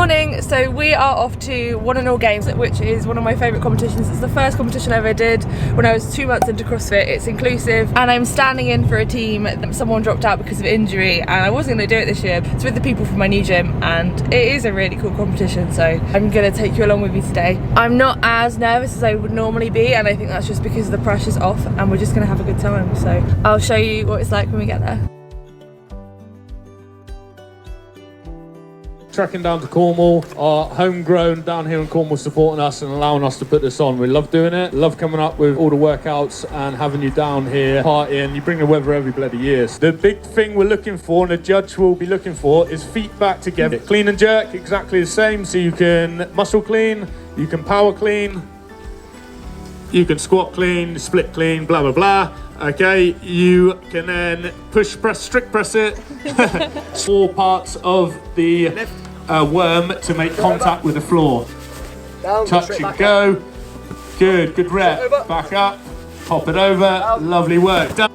Morning, so we are off to One and All Games, which is one of my favourite competitions. It's the first competition I ever did when I was 2 months into CrossFit. It's inclusive and I'm standing in for a team. Someone dropped out because of injury and I wasn't going to do it this year. It's with the people from my new gym and it is a really cool competition, so I'm going to take you along with me today. I'm not as nervous as I would normally be and I think that's just because the pressure's off and we're just going to have a good time. So I'll show you what it's like when we get there. Trekking down to Cornwall, our homegrown down here in Cornwall supporting us and allowing us to put this on. We love doing it, love coming up with all the workouts and having you down here partying. You bring the weather every bloody year. The big thing we're looking for and the judge will be looking for is feet back together. Clean and jerk, exactly the same, so you can muscle clean, you can power clean, you can squat clean, split clean, blah blah blah. Okay, you can then push, press, strict press it. 4 parts of the worm to make contact with the floor. Down, touch and go. Good rep. Back up, pop it over. Lovely work. Done.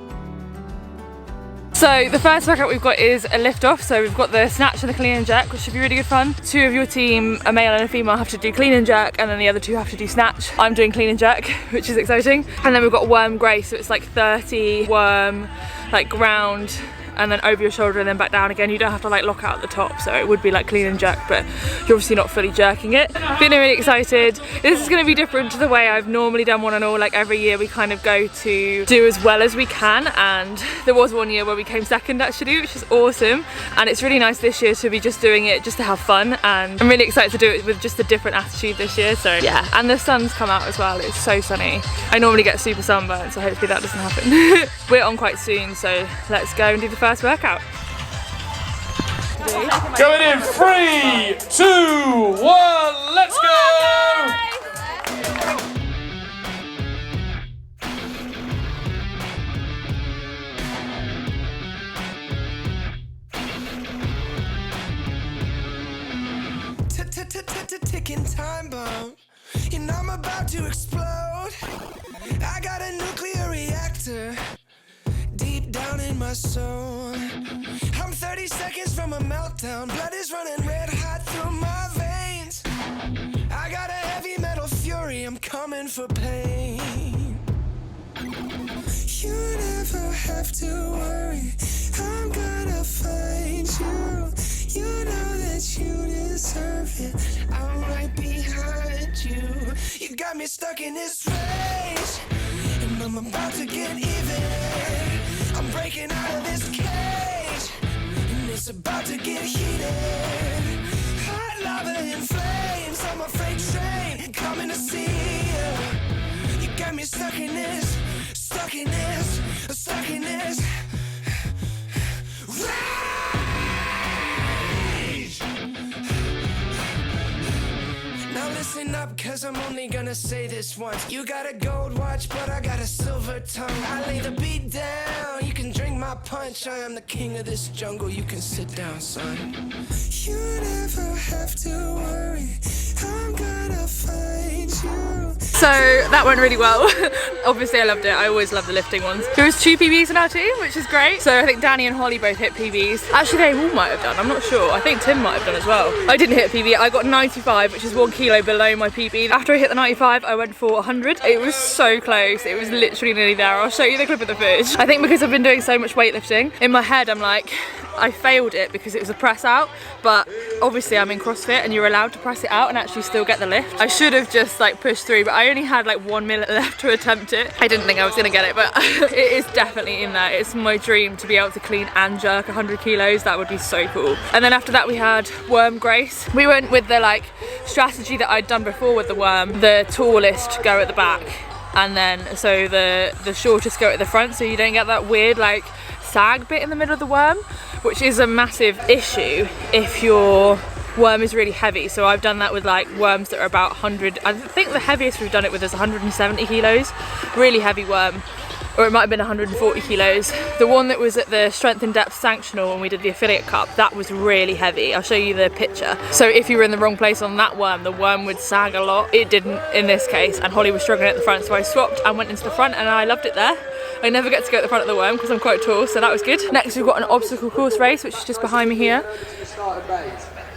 So the first workout we've got is a lift off. So we've got the snatch and the clean and jerk, which should be really good fun. 2 of your team, a male and a female, have to do clean and jerk and then the other 2 have to do snatch. I'm doing clean and jerk, which is exciting. And then we've got worm grace, so it's like 30 worm, like ground, and then over your shoulder and then back down again. You don't have to like lock out at the top, so it would be like clean and jerk, but you're obviously not fully jerking it. Feeling really excited. This is going to be different to the way I've normally done One and All. Like every year we kind of go to do as well as we can, and there was one year where we came second actually, which is awesome. And it's really nice this year to be just doing it just to have fun, and I'm really excited to do it with just a different attitude this year. So yeah, and the sun's come out as well. It's so sunny. I normally get super sunburned, so hopefully that doesn't happen. We're on quite soon, so let's go and do the first workout. Going in 3, 2, 1, let's go! Ticking time bomb. You know I'm about to explode. I got a nuclear reactor deep down in my soul. I'm 30 seconds from a meltdown. Blood is running red hot through my veins. I got a heavy metal fury. I'm coming for pain. You never have to worry. I'm gonna find you. You know that you deserve it. I'm right behind you. You got me stuck in this rage, and I'm about to get even. I'm breaking out of this cage, and it's about to get heated. Hot lava in flames, I'm a freight train coming to see you. You got me stuck in this, stuck in this, stuck in this rage. Now listen up, cause I'm only gonna say this once. You got a gold watch, but I got a silver tongue. I lay the beat down, you can drink my punch. I am the king of this jungle, you can sit down, son. You never have to worry, I'm gonna find you. So that went really well. Obviously I loved it. I always love the lifting ones. There was 2 PBs in our team, which is great. So I think Danny and Holly both hit PBs. Actually they all might have done, I'm not sure. I think Tim might have done as well. I didn't hit a PB, I got 95, which is 1 kilo below my PB. After I hit the 95, I went for 100. It was so close, it was literally nearly there. I'll show you the clip of the footage. I think because I've been doing so much weightlifting, in my head I'm like, I failed it because it was a press out, but obviously I'm in CrossFit and you're allowed to press it out and actually still get the lift. I should have just like pushed through, but I only had like 1 minute left to attempt it. I didn't think I was gonna get it, but it is definitely in there. It's my dream to be able to clean and jerk 100 kilos. That would be so cool. And then after that we had worm grace. We went with the like strategy that I'd done before with the worm. The tallest go at the back, and then so the shortest go at the front, so you don't get that weird like sag bit in the middle of the worm, which is a massive issue if your worm is really heavy. So I've done that with like worms that are about 100, I think the heaviest we've done it with is 170 kilos, really heavy worm. Or it might have been 140 kilos. The one that was at the Strength in Depth Sanctional when we did the affiliate cup, that was really heavy. I'll show you the picture. So if you were in the wrong place on that worm, the worm would sag a lot. It didn't in this case, and Holly was struggling at the front, so I swapped and went into the front, and I loved it there. I never get to go at the front of the worm because I'm quite tall, so that was good. Next we've got an obstacle course race, which is just behind me here.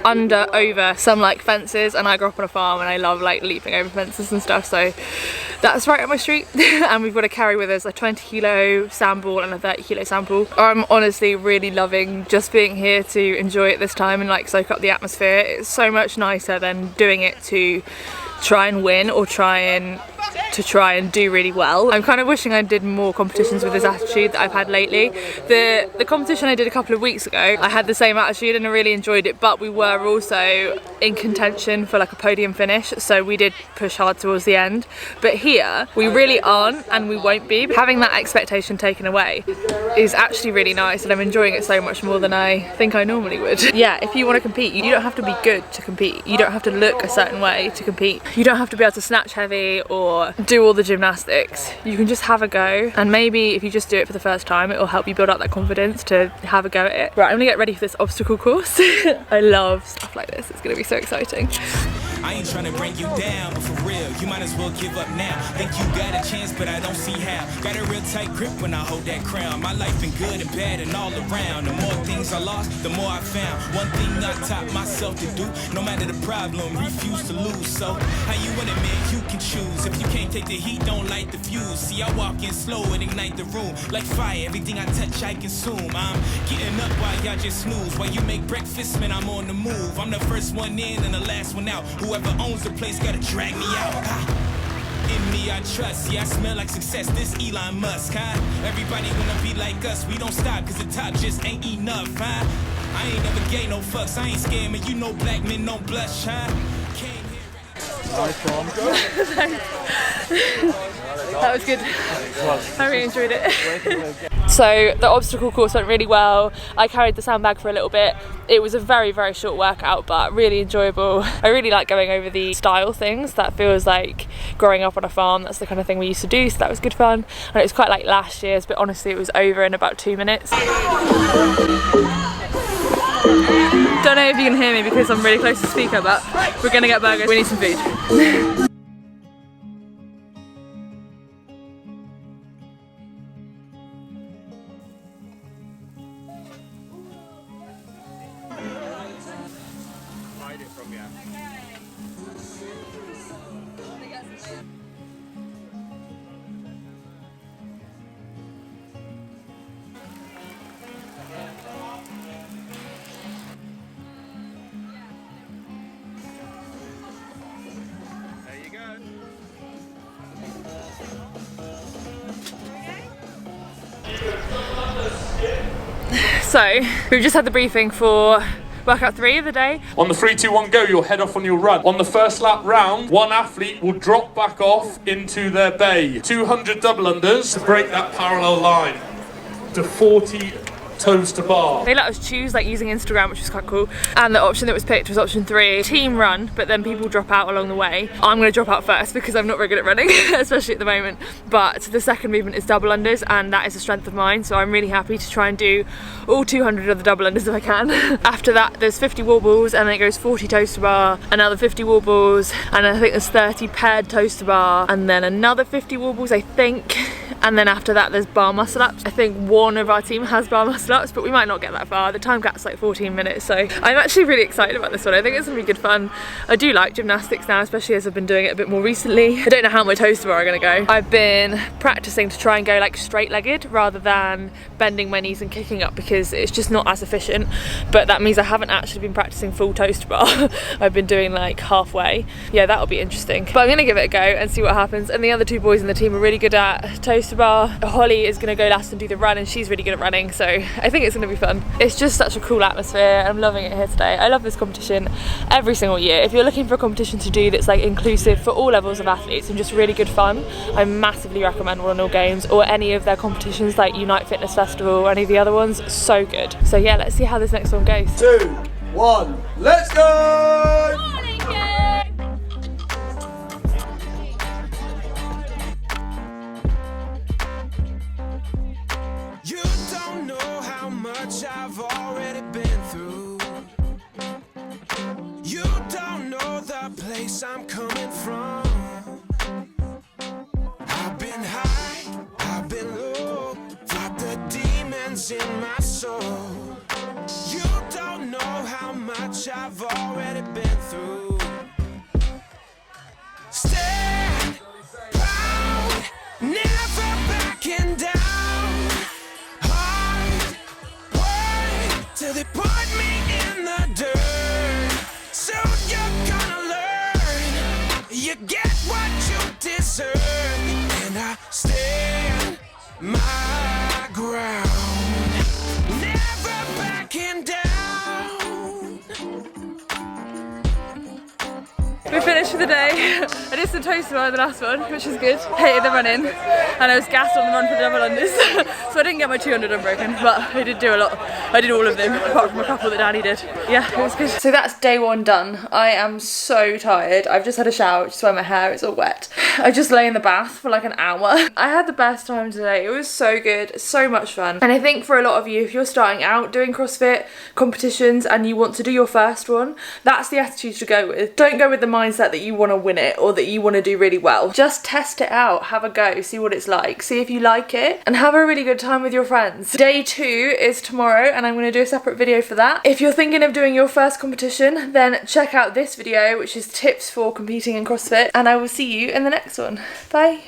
over some like fences, and I grew up on a farm and I love like leaping over fences and stuff, so that's right up my street. And we've got to carry with us a 20 kilo sand ball and a 30 kilo sand ball. I'm honestly really loving just being here to enjoy it this time and like soak up the atmosphere. It's so much nicer than doing it to try and win or try and do really well. I'm kind of wishing I did more competitions with this attitude that I've had lately. The competition I did a couple of weeks ago, I had the same attitude and I really enjoyed it, but we were also in contention for like a podium finish, so we did push hard towards the end. But here, we really aren't and we won't be. Having that expectation taken away is actually really nice, and I'm enjoying it so much more than I think I normally would. Yeah, if you want to compete, you don't have to be good to compete. You don't have to look a certain way to compete. You don't have to be able to snatch heavy or do all the gymnastics. You can just have a go, and maybe if you just do it for the first time, it will help you build up that confidence to have a go at it. Right, I'm gonna get ready for this obstacle course. I love stuff like this. It's gonna be so exciting. I ain't trying to bring you down, but for real, you might as well give up now. Think you got a chance, but I don't see how. Got a real tight grip when I hold that crown. My life been good and bad and all around. The more things I lost, the more I found. One thing I taught myself to do, no matter the problem, refuse to lose. So, how you want it, man? You can choose. If you can't take the heat, don't light the fuse. See, I walk in slow and ignite the room. Like fire, everything I touch, I consume. I'm getting up while y'all just snooze. While you make breakfast, man, I'm on the move. I'm the first one in and the last one out. Whoever owns the place gotta drag me out. In me I trust, yeah, I smell like success, this Elon Musk, huh? Everybody wanna be like us, we don't stop, cause the top just ain't enough, huh? I ain't never gay, no fucks, I ain't scared, man, you know black men don't blush, huh? That was good. I really enjoyed it. So the obstacle course went really well. I carried the sandbag for a little bit. It was a very, very short workout, but really enjoyable. I really like going over the style things. That feels like growing up on a farm. That's the kind of thing we used to do, so that was good fun. And it was quite like last year's, but honestly it was over in about 2 minutes. Don't know if you can hear me because I'm really close to the speaker, but we're gonna get burgers. We need some food. So we've just had the briefing for workout 3 of the day. On the 3, 2, 1 go, you'll head off on your run. On the first lap round, one athlete will drop back off into their bay. 200 double unders to break that parallel line to 40 toes to bar. They let us choose like using Instagram, which was quite cool, and the option that was picked was option 3, team run, but then people drop out along the way. I'm going to drop out first because I'm not very good at running, especially at the moment, but the second movement is double unders, and that is a strength of mine, so I'm really happy to try and do all 200 of the double unders if I can. After that there's 50 wall balls, and then it goes 40 toes to bar, another 50 wall balls, and I think there's 30 paired toes to bar, and then another 50 wall balls I think, and then after that there's bar muscle ups. I think one of our team has bar muscle ups, but we might not get that far. The time gap's like 14 minutes, so I'm actually really excited about this one. I think it's gonna be good fun. I do like gymnastics now, especially as I've been doing it a bit more recently. I don't know how my toes to bar are gonna go. I've been practicing to try and go like straight-legged rather than bending my knees and kicking up, because it's just not as efficient, but that means I haven't actually been practicing full toes to bar. I've been doing like halfway. Yeah, that'll be interesting, but I'm gonna give it a go and see what happens. And the other 2 boys in the team are really good at toes to bar. Holly is gonna go last and do the run, and she's really good at running, so I think it's gonna be fun. It's just such a cool atmosphere. I'm loving it here today. I love this competition every single year. If you're looking for a competition to do that's like inclusive for all levels of athletes and just really good fun, I massively recommend One and All Games or any of their competitions like Unite Fitness Festival or any of the other ones. So good. So yeah, let's see how this next one goes. 2, 1, let's go! Morning, You don't know how much I've already been through. You don't know the place I'm coming from. I've been high, I've been low, fought the demons in my soul. You don't know how much much I've already been through. Stand proud, never backing down. Hard work till they put me in the dirt. So you're gonna learn, you get what you deserve. And I stand my ground, never backing down. We finished for the day. I did some toast on the last one, which was good. Hated the running, and I was gassed on the run for the double unders. So I didn't get my 200 unbroken, but I did do a lot. I did all of them, apart from a couple that Danny did. Yeah, it was good. So that's day one done. I am so tired. I've just had a shower, which is why my hair is all wet. I just lay in the bath for like an hour. I had the best time today. It was so good, so much fun. And I think for a lot of you, if you're starting out doing CrossFit competitions and you want to do your first one, that's the attitude to go with. Don't go with the mindset that you want to win it or that you want to do really well. Just test it out, have a go, see what it's like, see if you like it, and have a really good time with your friends. Day 2 is tomorrow, and I'm going to do a separate video for that. If you're thinking of doing your first competition, then check out this video, which is tips for competing in CrossFit, and I will see you in the next one. Bye.